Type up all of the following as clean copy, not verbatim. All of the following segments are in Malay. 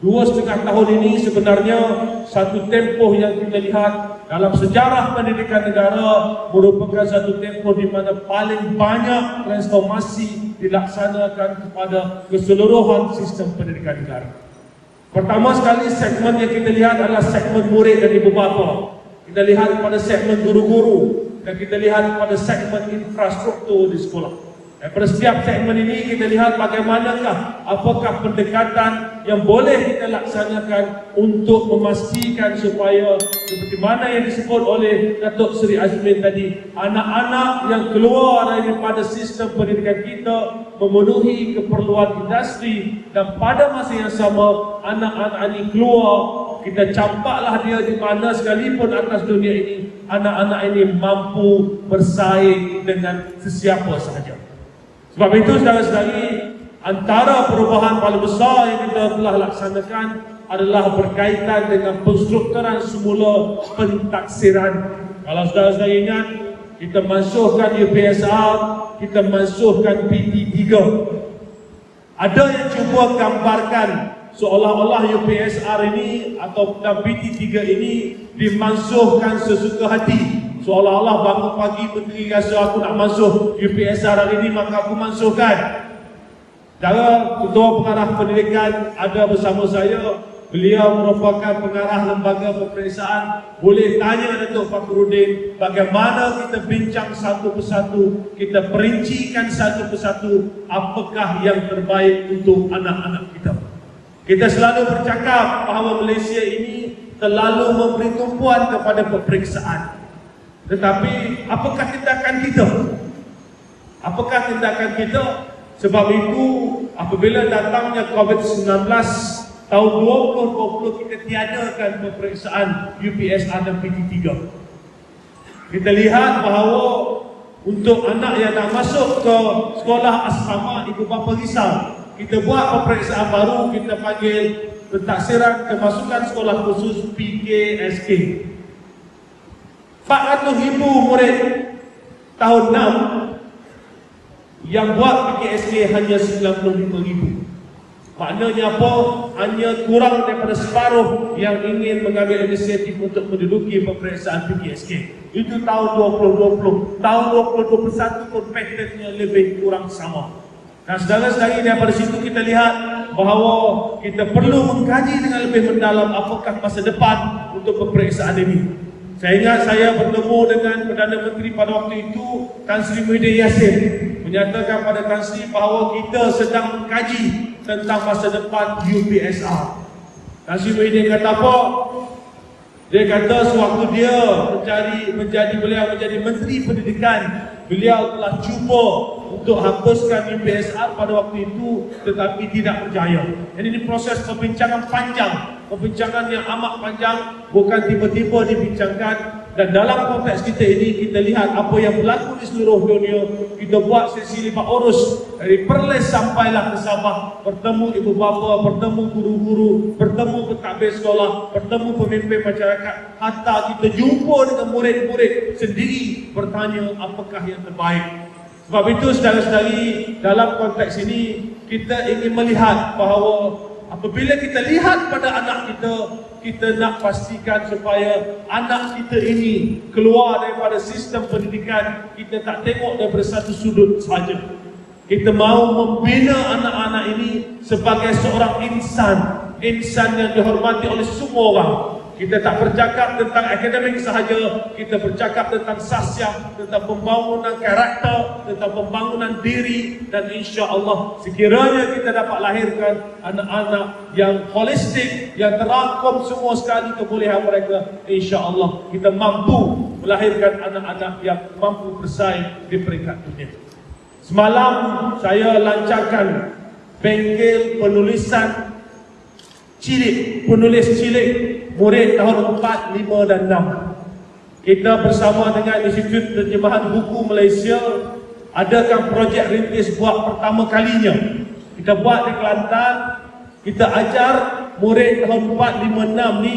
2,5 tahun ini sebenarnya satu tempoh yang kita lihat dalam sejarah pendidikan negara merupakan satu tempoh di mana paling banyak transformasi dilaksanakan kepada keseluruhan sistem pendidikan negara. Pertama sekali segmen yang kita lihat adalah segmen murid dan ibu bapa. Kita lihat pada segmen guru-guru dan kita lihat pada segmen infrastruktur di sekolah. Dan pada setiap segmen ini kita lihat bagaimanakah, apakah pendekatan yang boleh kita laksanakan untuk memastikan supaya seperti mana yang disebut oleh Datuk Seri Azmin tadi, anak-anak yang keluar daripada sistem pendidikan kita memenuhi keperluan industri, dan pada masa yang sama anak-anak ini keluar, kita campaklah dia di mana sekalipun atas dunia ini, anak-anak ini mampu bersaing dengan sesiapa sahaja. Sebab itu saudara-saudari, antara perubahan paling besar yang kita telah laksanakan adalah berkaitan dengan penstrukturan semula pentaksiran. Kalau saudara-saudari ingat, kita masukkan UPSR, kita masukkan PT3. Ada yang cuba gambarkan seolah-olah UPSR ini atau PT3 ini dimasukkan sesuka hati. Seolah-olah bangun pagi menteri rasa aku nak masuk UPSR hari ini, maka aku masukkan. Cara Ketua Pengarah Pendidikan ada bersama saya. Beliau merupakan pengarah lembaga peperiksaan. Boleh tanya Datuk Fakhruddin bagaimana kita bincang satu persatu, kita perincikan satu persatu apakah yang terbaik untuk anak-anak kita. Kita selalu bercakap bahawa Malaysia ini terlalu memberi tumpuan kepada peperiksaan. Tetapi apakah tindakan kita? Apakah tindakan kita? Sebab itu apabila datangnya COVID-19 tahun 2020, kita tiadakan peperiksaan UPSR dan PT3. Kita lihat bahawa untuk anak yang nak masuk ke sekolah asrama, ibu bapa risau. Kita buat peperiksaan baru, kita panggil pentaksiran kemasukan sekolah khusus PKSK. 400,000 murid tahun 6 yang buat PKSK hanya 95,000. Maknanya apa? Hanya kurang daripada separuh yang ingin mengambil inisiatif untuk menduduki peperiksaan PKSK. Itu tahun 2020. Tahun 2021 pun patternnya lebih kurang sama. Dan saudara-saudari, daripada situ kita lihat bahawa kita perlu mengkaji dengan lebih mendalam apakah masa depan untuk peperiksaan ini. Saya ingat saya bertemu dengan Perdana Menteri pada waktu itu, Tan Sri Muhyiddin Yassin, menyatakan pada Tan Sri bahawa kita sedang mengkaji tentang masa depan UPSR. Tan Sri Muhyiddin kata apa? Dia kata sewaktu dia beliau menjadi Menteri Pendidikan, beliau telah cuba untuk hapuskan UPSR pada waktu itu, tetapi tidak berjaya. Jadi ini proses perbincangan panjang, perbincangan yang amat panjang, bukan tiba-tiba dibincangkan. Dan dalam konteks kita ini, kita lihat apa yang berlaku di seluruh dunia. Kita buat sesi 5 urus dari Perlis sampailah ke Sabah, bertemu ibu bapa, bertemu guru-guru, bertemu pentadbir sekolah, bertemu pemimpin masyarakat, hatta kita jumpa dengan murid-murid sendiri, bertanya apakah yang terbaik. Sebab itu saudara-saudari, dalam konteks ini kita ingin melihat bahawa apabila kita lihat pada anak kita, kita nak pastikan supaya anak kita ini keluar daripada sistem pendidikan, kita tak tengok daripada satu sudut saja. Kita mahu membina anak-anak ini sebagai seorang insan yang dihormati oleh semua orang. Kita tak bercakap tentang akademik sahaja, kita bercakap tentang sasiah, tentang pembangunan karakter, tentang pembangunan diri, dan insya-Allah sekiranya kita dapat lahirkan anak-anak yang holistik, yang terangkum semua sekali kebolehan mereka, insya-Allah kita mampu melahirkan anak-anak yang mampu bersaing di peringkat dunia. Semalam saya lancarkan bengkel penulisan penulis cilik murid tahun 4, 5 dan 6. Kita bersama dengan Institut Terjemahan Buku Malaysia adakan projek rintis buat pertama kalinya. Kita buat di Kelantan, kita ajar murid tahun 4, 5, 6 ni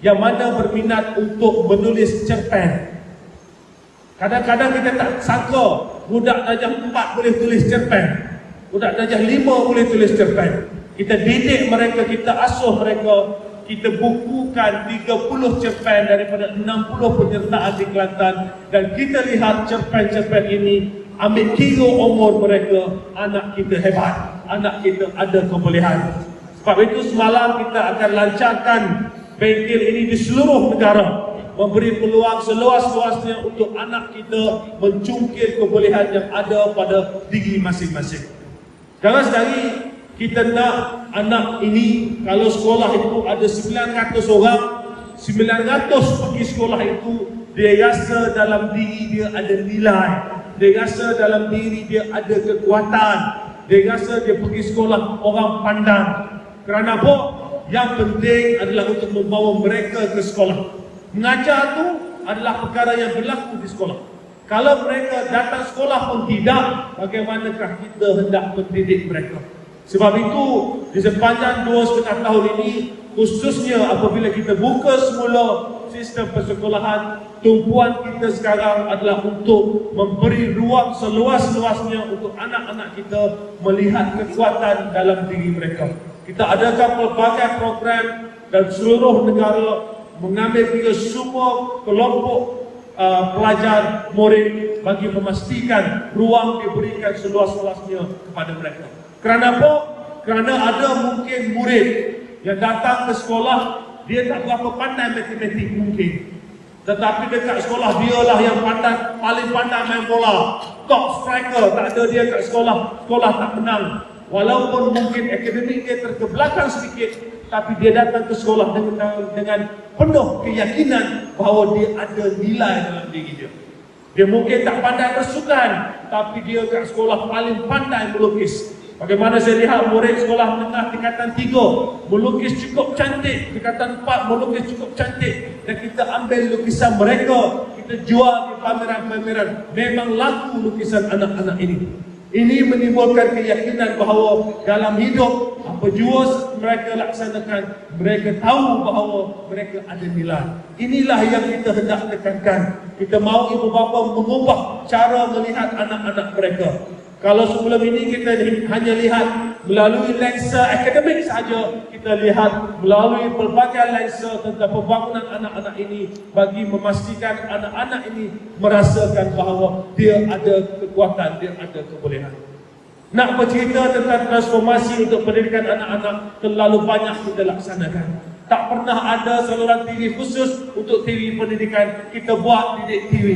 yang mana berminat untuk menulis cerpen. Kadang-kadang kita tak sangka budak darjah 4 boleh tulis cerpen, budak darjah 5 boleh tulis cerpen. Kita didik mereka, kita asuh mereka. Kita bukukan 30 cerpen daripada 60 penyertaan di Kelantan. Dan kita lihat cerpen-cerpen ini ambil kira umur mereka. Anak kita hebat, anak kita ada kebolehan. Sebab itu semalam kita akan lancarkan bengkel ini di seluruh negara, memberi peluang seluas-luasnya untuk anak kita mencungkil kebolehan yang ada pada diri masing-masing. Jangan sekali kita nak anak ini, kalau sekolah itu ada 900 orang, 900 pergi sekolah itu, dia rasa dalam diri dia ada nilai, dia rasa dalam diri dia ada kekuatan, dia rasa dia pergi sekolah orang pandang. Kerana apa? Yang penting adalah untuk membawa mereka ke sekolah. Mengajar tu adalah perkara yang berlaku di sekolah. Kalau mereka datang sekolah pun tidak, bagaimanakah kita hendak mendidik mereka? Sebab itu, di sepanjang 2,5 tahun ini, khususnya apabila kita buka semula sistem persekolahan, tumpuan kita sekarang adalah untuk memberi ruang seluas-luasnya untuk anak-anak kita melihat kekuatan dalam diri mereka. Kita adakan pelbagai program dan seluruh negara mengambil kira semua kelompok pelajar murid bagi memastikan ruang diberikan seluas-luasnya kepada mereka. Kerana apa? Kerana ada mungkin murid yang datang ke sekolah, dia tak berapa pandai matematik mungkin. Tetapi dekat sekolah dialah yang pandai, paling pandai main bola, top striker, tak ada dia kat sekolah, sekolah tak menang. Walaupun mungkin akademik dia terkebelakang sedikit, tapi dia datang ke sekolah dengan penuh keyakinan bahawa dia ada nilai dalam diri dia. Dia mungkin tak pandai bersukan, tapi dia kat sekolah paling pandai melukis. Bagaimana saya lihat murid sekolah menengah tingkatan 3 melukis cukup cantik, tingkatan 4 melukis cukup cantik, dan kita ambil lukisan mereka, kita jual di pameran-pameran. Memang laku lukisan anak-anak ini. Ini menimbulkan keyakinan bahawa dalam hidup apa jua mereka laksanakan, mereka tahu bahawa mereka ada nilai. Inilah yang kita hendak tekankan. Kita mahu ibu bapa mengubah cara melihat anak-anak mereka. Kalau sebelum ini kita hanya lihat melalui lensa akademik saja, kita lihat melalui pelbagai lensa tentang pembangunan anak-anak ini bagi memastikan anak-anak ini merasakan bahawa dia ada kekuatan, dia ada kebolehan. Nak bercerita tentang transformasi untuk pendidikan anak-anak, terlalu banyak kita laksanakan. Tak pernah ada saluran TV khusus untuk TV pendidikan, kita buat didik TV.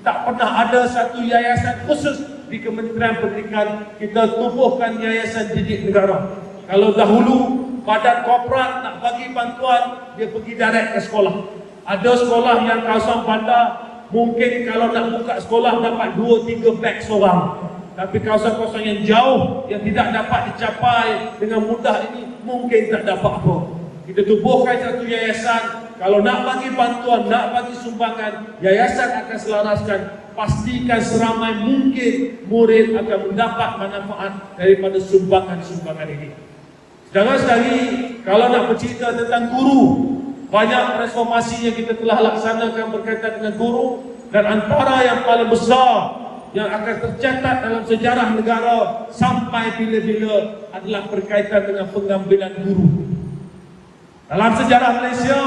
Tak pernah ada satu yayasan khusus di Kementerian Pendidikan, kita tubuhkan yayasan didik negara. Kalau dahulu badan korporat nak bagi bantuan, dia pergi direct ke sekolah. Ada sekolah yang kawasan bandar, mungkin kalau nak buka sekolah dapat 2-3 beg seorang. Tapi kawasan-kawasan yang jauh, yang tidak dapat dicapai dengan mudah ini, mungkin tak dapat apa. Kita tubuhkan satu yayasan. Kalau nak bagi bantuan, nak bagi sumbangan, yayasan akan selaraskan. Pastikan seramai mungkin murid akan mendapat manfaat daripada sumbangan-sumbangan ini. Jangan sekali kalau nak bercerita tentang guru, banyak transformasi yang kita telah laksanakan berkaitan dengan guru, dan antara yang paling besar yang akan tercatat dalam sejarah negara sampai bila-bila adalah berkaitan dengan pengambilan guru. Dalam sejarah Malaysia,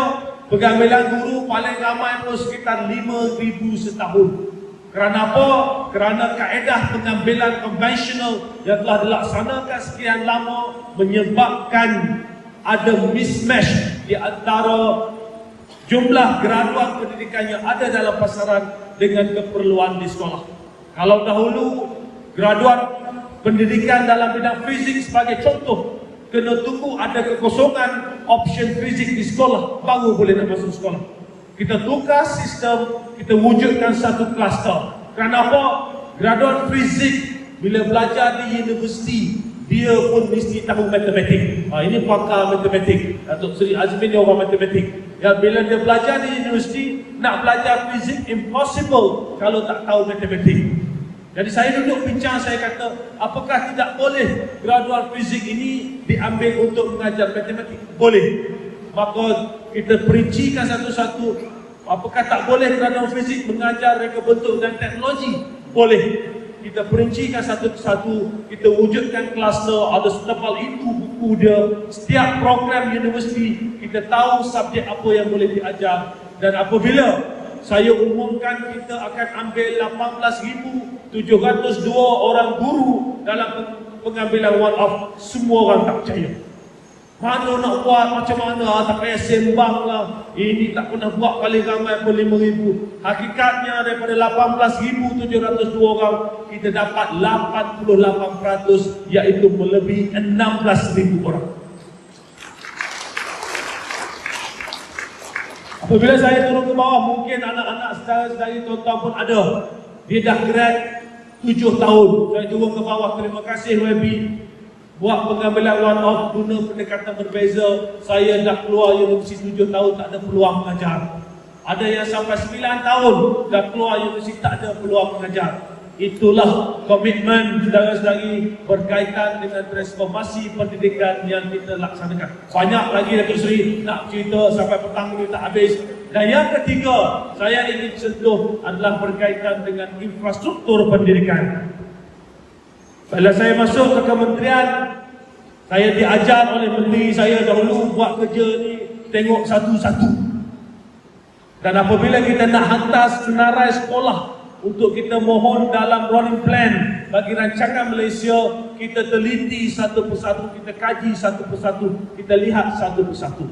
pengambilan guru paling ramai pun sekitar 5,000 setahun. Kerana apa? Kerana kaedah pengambilan konvensional yang telah dilaksanakan sekian lama menyebabkan ada mismatch di antara jumlah graduan pendidikan yang ada dalam pasaran dengan keperluan di sekolah. Kalau dahulu graduan pendidikan dalam bidang fizik sebagai contoh, kena tunggu ada kekosongan option fizik di sekolah baru boleh nak masuk sekolah. Kita tukar sistem, kita wujudkan satu kluster. Kerana apa? Graduan fizik bila belajar di universiti, dia pun mesti tahu matematik. Ini pakar matematik. Datuk Seri Azmin dia orang matematik. Ya, bila dia belajar di universiti, nak belajar fizik impossible kalau tak tahu matematik. Jadi saya duduk bincang, saya kata, apakah tidak boleh graduan fizik ini diambil untuk mengajar matematik? Boleh. Maka kita perincikan satu-satu. Apakah tak boleh graduan fizik mengajar reka bentuk dan teknologi? Boleh. Kita perincikan satu-satu, kita wujudkan kluster, ada setebal itu buku buku dia, setiap program universiti kita tahu subjek apa yang boleh diajar. Dan apabila saya umumkan kita akan ambil 18,702 orang guru dalam pengambilan one-off, semua orang tak percaya. Mana nak buat macam mana, tak payah sembang lah. Ini tak pernah buat kali ramai pun 5,000. Hakikatnya daripada 18,702 orang, kita dapat 88%, iaitu melebihi 16,000 orang. Apabila saya turun ke bawah, mungkin anak-anak saudara-saudari tuan-tuan pun ada. Dia dah grad 7 tahun. Saya turun ke bawah, terima kasih YB. Buat pengambilan one-off guna pendekatan berbeza. Saya dah keluar universiti 7 tahun, tak ada peluang mengajar. Ada yang sampai 9 tahun dah keluar universiti, tak ada peluang mengajar. Itulah komitmen saudara-saudari berkaitan dengan transformasi pendidikan yang kita laksanakan. Banyak lagi Datuk Seri nak cerita sampai petang ini tak habis. Dan yang ketiga saya ingin sentuh adalah berkaitan dengan infrastruktur pendidikan. Bila saya masuk ke kementerian, saya diajar oleh menteri saya dahulu buat kerja ni tengok satu-satu. Dan apabila kita nak hantar senarai sekolah untuk kita mohon dalam rolling plan bagi rancangan Malaysia, kita teliti satu persatu, kita kaji satu persatu, kita lihat satu persatu.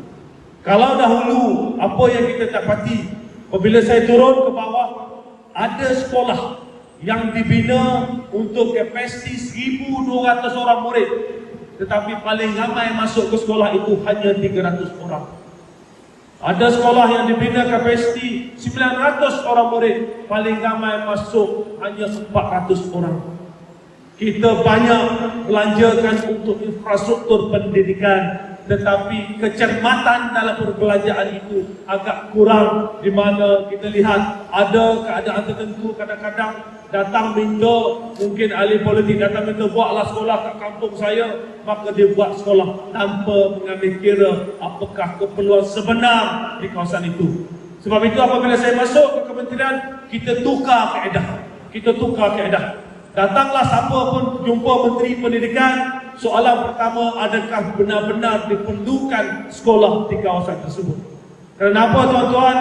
Kalau dahulu apa yang kita dapati, apabila saya turun ke bawah, ada sekolah yang dibina untuk kapasiti 1,200 orang murid, tetapi paling ramai masuk ke sekolah itu hanya 300 orang. Ada sekolah yang dibina kapasiti 900 orang murid, paling ramai masuk hanya 400 orang. Kita banyak belanjakan untuk infrastruktur pendidikan, tetapi kecermatan dalam perbelanjaan itu agak kurang, di mana kita lihat ada keadaan tertentu kadang-kadang datang minta, mungkin ahli politik datang minta buatlah sekolah kat kampung saya, maka dia buat sekolah tanpa mengambil kira apakah keperluan sebenar di kawasan itu. Sebab itu apabila saya masuk ke kementerian, kita tukar kaedah. Datanglah siapa pun jumpa Menteri Pendidikan, soalan pertama, adakah benar-benar diperlukan sekolah di kawasan tersebut? Kenapa tuan-tuan?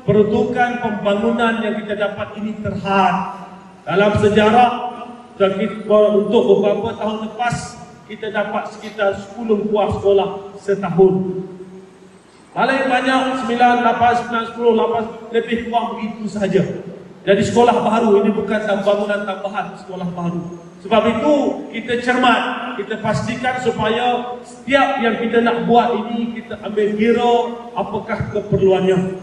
Peruntukan pembangunan yang kita dapat ini terhad. Dalam sejarah, untuk beberapa tahun lepas, kita dapat sekitar 10 buah sekolah setahun. Paling banyak 9, 8, 9, 10, 8, lebih kurang begitu sahaja. Jadi sekolah baru ini bukan bangunan tambahan, sekolah baru. Sebab itu kita cermat, kita pastikan supaya setiap yang kita nak buat ini kita ambil kira apakah keperluannya.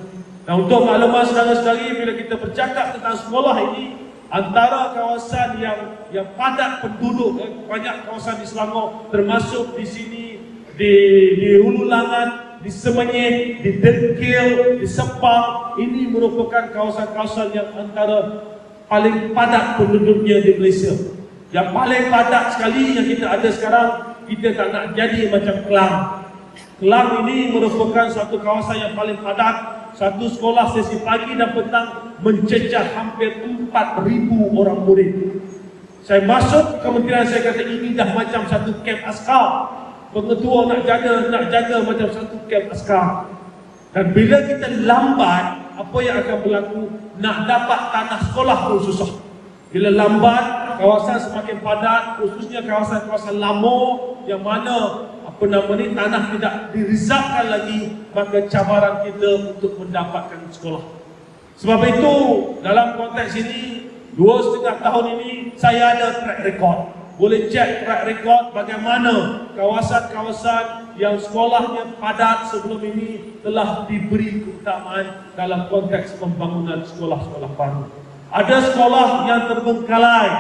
Dan untuk maklumat saudara-saudari, bila kita bercakap tentang sekolah ini, antara kawasan yang padat penduduk, banyak kawasan di Selangor, termasuk di sini di Hulu Langat, di Semenyih, di Dengkil, di Sepang, ini merupakan kawasan-kawasan yang antara paling padat penduduknya di Malaysia. Yang paling padat sekali yang kita ada sekarang, kita tak nak jadi macam Kelang. Kelang ini merupakan satu kawasan yang paling padat. Satu sekolah sesi pagi dan petang mencecah hampir 4,000 orang murid. Saya masuk ke kementerian, saya kata ini dah macam satu kamp askar. Pengetua nak jaga macam satu kamp askar. Dan bila kita lambat, apa yang akan berlaku? Nak dapat tanah sekolah pun susah. Bila lambat, kawasan semakin padat, khususnya kawasan-kawasan lama yang mana tanah tidak dirizabkan lagi, maka cabaran kita untuk mendapatkan sekolah. Sebab itu dalam konteks ini 2,5 tahun ini saya ada track record. Boleh cek track record bagaimana kawasan-kawasan yang sekolahnya padat sebelum ini telah diberi keutamaan dalam konteks pembangunan sekolah-sekolah baru. Ada sekolah yang terbengkalai.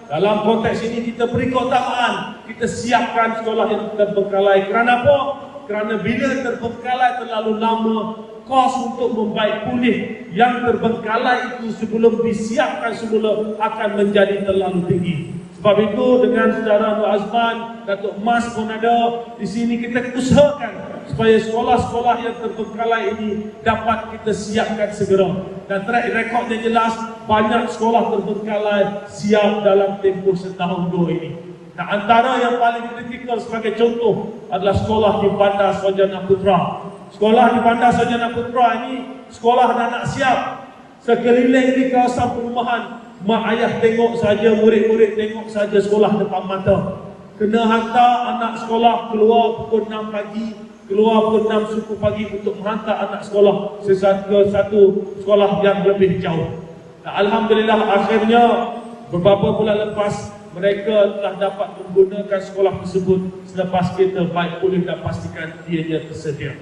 Dalam konteks ini kita beri keutamaan, kita siapkan sekolah yang terbengkalai. Kerana apa? Kerana bila terbengkalai terlalu lama, kos untuk membaik pulih yang terbengkalai itu sebelum disiapkan semula akan menjadi terlalu tinggi. Sebab itu dengan saudara Nur Azman, Datuk Mas pun ada di sini, kita usahakan supaya sekolah-sekolah yang terbengkalai ini dapat kita siapkan segera. Dan track recordnya jelas, banyak sekolah terbengkalai siap dalam tempoh setahun dua ini. Nah, antara yang paling kritikal sebagai contoh adalah sekolah di Bandar Sarjana Putra. Sekolah di Bandar Sarjana Putra ini sekolah dan anak siap. Sekeliling di kawasan perumahan, mak ayah tengok saja, murid-murid tengok saja sekolah depan mata. Kena hantar anak sekolah keluar pukul 6 pagi, keluar pukul 6 suku pagi untuk menghantar anak sekolah ke satu sekolah yang lebih jauh. Nah, alhamdulillah akhirnya beberapa bulan lepas mereka telah dapat menggunakan sekolah tersebut selepas kita baik pulih dan pastikan ianya tersedia.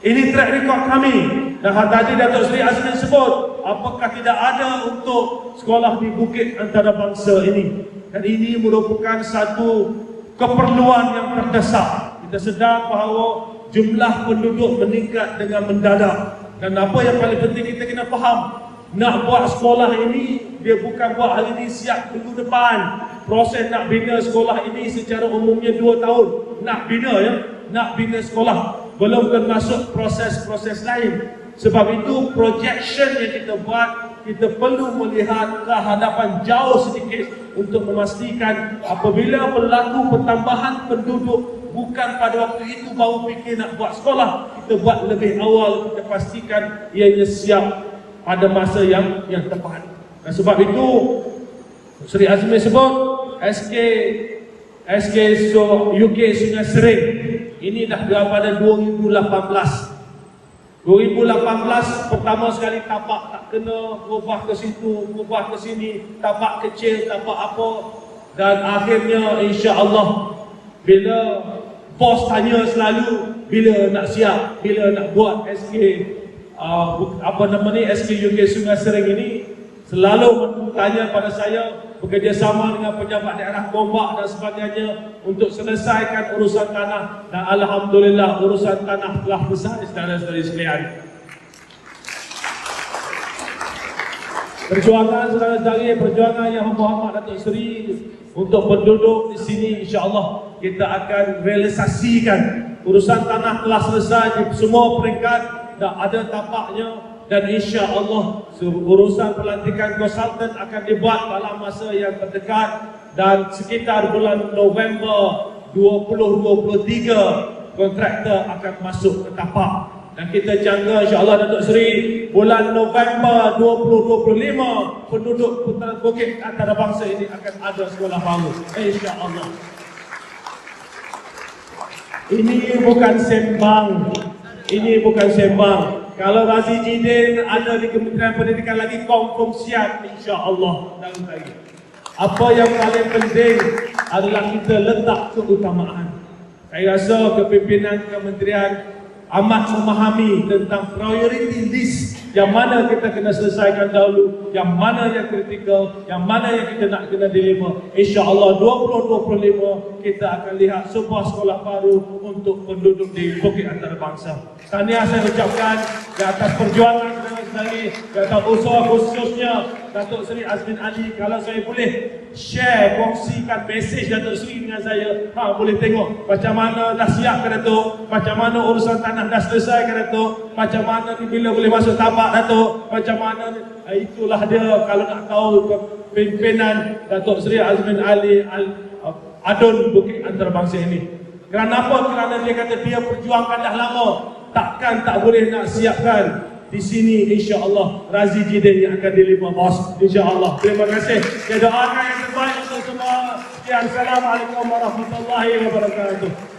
Ini track record kami. Dan tadi Datuk Seri Azmin sebut, apakah tidak ada untuk sekolah di Bukit Antarabangsa ini. Dan ini merupakan satu keperluan yang terdesak. Kita sedar bahawa jumlah penduduk meningkat dengan mendadak. Dan apa yang paling penting kita kena faham, nak buat sekolah ini, dia bukan buat hari ini siap minggu depan. Proses nak bina sekolah ini secara umumnya 2 tahun. Nak bina ya, nak bina sekolah. Belum termasuk proses-proses lain. Sebab itu projection yang kita buat, kita perlu melihat ke hadapan jauh sedikit untuk memastikan apabila berlaku pertambahan penduduk, bukan pada waktu itu baru fikir nak buat sekolah, kita buat lebih awal, kita pastikan ianya siap pada masa yang tepat. Dan sebab itu Seri Azmi sebut SK UK Sungai Sering ini dah daripada 2018. 2018 pertama sekali tapak tak kena, berubah ke situ, berubah ke sini, tapak kecil, tapak apa, dan akhirnya insya-Allah bila bos tanya selalu bila nak siap, bila nak buat SK SK UK Sungai Sering ini, selalu tanya pada saya, bekerjasama dengan pejabat daerah Gombak dan sebagainya untuk selesaikan urusan tanah, dan alhamdulillah urusan tanah telah selesai, saudara-saudari sekalian. Perjuangan saudara-saudari, perjuangan yang Muhammad Datuk Seri untuk penduduk di sini, insya-Allah kita akan realisasikan. Urusan tanah telah selesai di semua peringkat, dah ada tapaknya. Dan insya-Allah urusan pelantikan konsultan akan dibuat dalam masa yang terdekat, dan sekitar bulan November 2023 kontraktor akan masuk ke tapak. Dan kita jangka insya-Allah Datuk Seri bulan November 2025 penduduk Bukit Antarabangsa ini akan ada sekolah baru, insya-Allah. Ini bukan sembang. Ini bukan sembang. Kalau Razi Jidin ada di Kementerian Pendidikan lagi, confirm siap insya-Allah. Dan lagi, apa yang paling penting adalah kita letak keutamaan. Saya rasa kepimpinan kementerian amat memahami tentang priority list, yang mana kita kena selesaikan dahulu, yang mana yang kritikal, yang mana yang kita nak kena deliver. InsyaAllah 2025 kita akan lihat sebuah sekolah baru untuk penduduk di Bukit Antarabangsa. Tahniah saya ucapkan di atas perjuangan saudara-saudari, di atas usaha khususnya Datuk Seri Azmin Ali. Kalau saya boleh share, kongsikan mesej Datuk Seri dengan saya, boleh tengok macam mana dah siap ke Datuk, macam mana urusan tanah dah selesai ke Datuk, macam mana ni bila boleh masuk tapak Datuk, macam mana ni. Itulah dia kalau nak tahu pimpinan Datuk Seri Azmin Ali Adun Bukit Antarabangsa ini. Kerana apa? Kerana dia kata dia perjuangkan dah lama, takkan tak boleh nak siapkan. Di sini insya-Allah Razi Jidin yang akan deliver, bos, insya-Allah. Terima kasih. Saya doakan yang terbaik untuk semua. Sekian, Assalamualaikum warahmatullahi wabarakatuh.